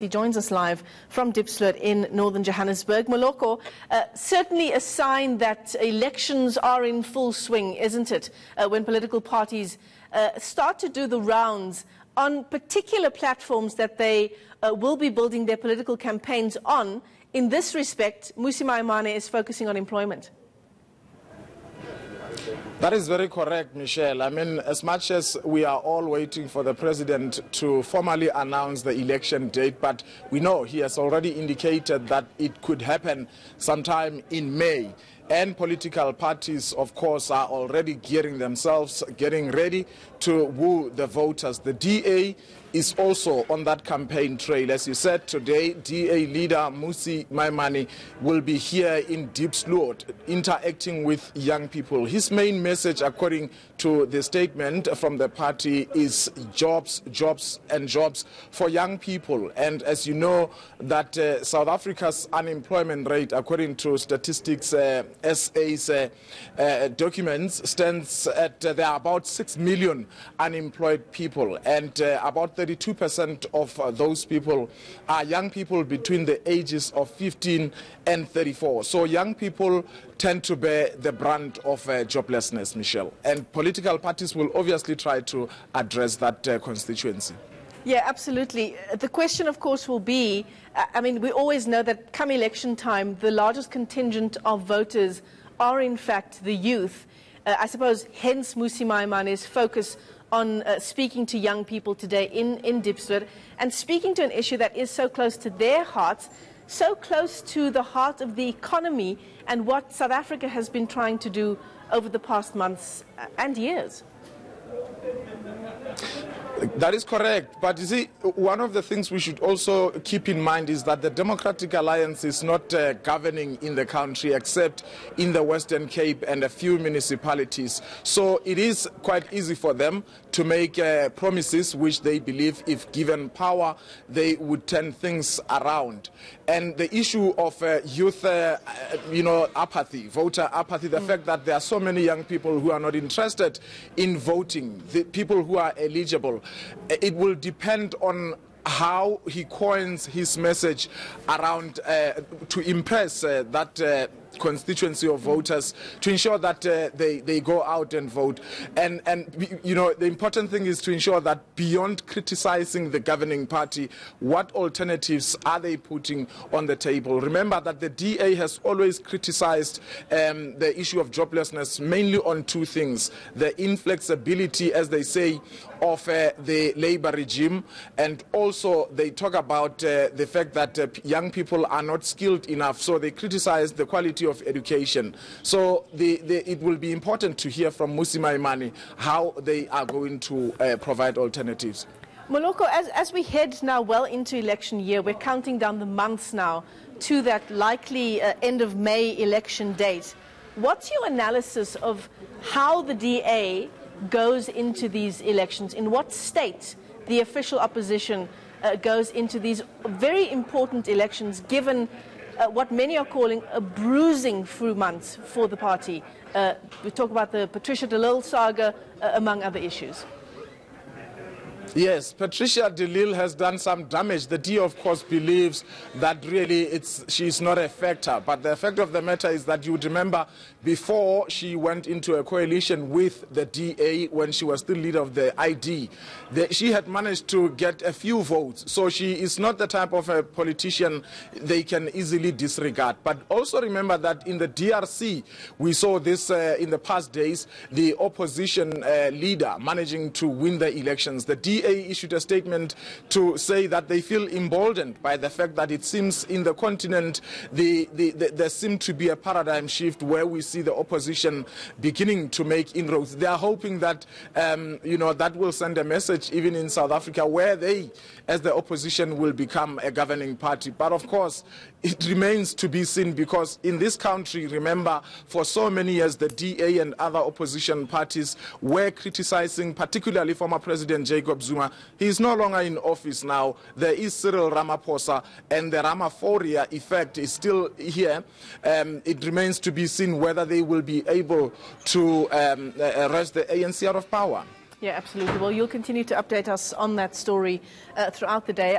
He joins us live from Diepsloot in northern Johannesburg. Moloko, certainly a sign that elections are in full swing, isn't it? When political parties start to do the rounds on particular platforms that they will be building their political campaigns on. In this respect, Mmusi Maimane is focusing on employment. That is very correct, Michelle. I mean, as much as we are all waiting for the president to formally announce the election date, but we know he has already indicated that it could happen sometime in May. And political parties, of course, are already gearing themselves, getting ready to woo the voters. The DA is also on that campaign trail. As you said, today, DA leader Mmusi Maimane will be here in Diepsloot, interacting with young people. His main message, according to the statement from the party, is jobs, jobs, and jobs for young people. And as you know, that South Africa's unemployment rate, according to statistics SA's documents, stands at there are about 6 million unemployed people, and about 32% of those people are young people between the ages of 15 and 34. So young people tend to bear the brunt of joblessness, Michelle. And political parties will obviously try to address that constituency. Yeah, absolutely. The question, of course, will be, I mean, we always know that come election time, the largest contingent of voters are, in fact, the youth. I suppose, hence Mmusi Maimane's focus on speaking to young people today in Diepsloot and speaking to an issue that is so close to their hearts, so close to the heart of the economy and what South Africa has been trying to do over the past months and years. That is correct. But you see, one of the things we should also keep in mind is that the Democratic Alliance is not governing in the country except in the Western Cape and a few municipalities. So it is quite easy for them to make promises which they believe, if given power, they would turn things around. And the issue of youth, apathy, voter apathy, the fact that there are so many young people who are not interested in voting, the people who are eligible, it will depend on how he coins his message around to impress that constituency of voters, to ensure that they go out and vote. And the important thing is to ensure that beyond criticizing the governing party, what alternatives are they putting on the table? Remember that the DA has always criticized the issue of joblessness mainly on two things: the inflexibility, as they say, of the labor regime, and also they talk about the fact that young people are not skilled enough, so they criticize the quality of education. So it will be important to hear from Mmusi Maimane how they are going to provide alternatives. Moloko, as we head now well into election year, we're counting down the months now to that likely end of May election date. What's your analysis of how the DA goes into these elections? In what state the official opposition goes into these very important elections, given what many are calling a bruising through months for the party? We talk about the Patricia de Lille saga, among other issues. Yes, Patricia de Lille has done some damage. The DA, of course, believes that really she's not a factor. But the fact of the matter is that you would remember before she went into a coalition with the DA when she was still leader of the ID, she had managed to get a few votes. So she is not the type of a politician they can easily disregard. But also remember that in the DRC, we saw this in the past days, the opposition leader managing to win the elections. The DA issued a statement to say that they feel emboldened by the fact that it seems in the continent there seemed to be a paradigm shift where we see the opposition beginning to make inroads. They are hoping that that will send a message even in South Africa, where they, as the opposition, will become a governing party. But of course, it remains to be seen, because in this country, remember, for so many years, the DA and other opposition parties were criticizing, particularly former President Jacob Zuma. He is no longer in office now. There is Cyril Ramaphosa, and the Ramaphoria effect is still here. It remains to be seen whether they will be able to wrest the ANC out of power. Yeah, absolutely. Well, you'll continue to update us on that story throughout the day.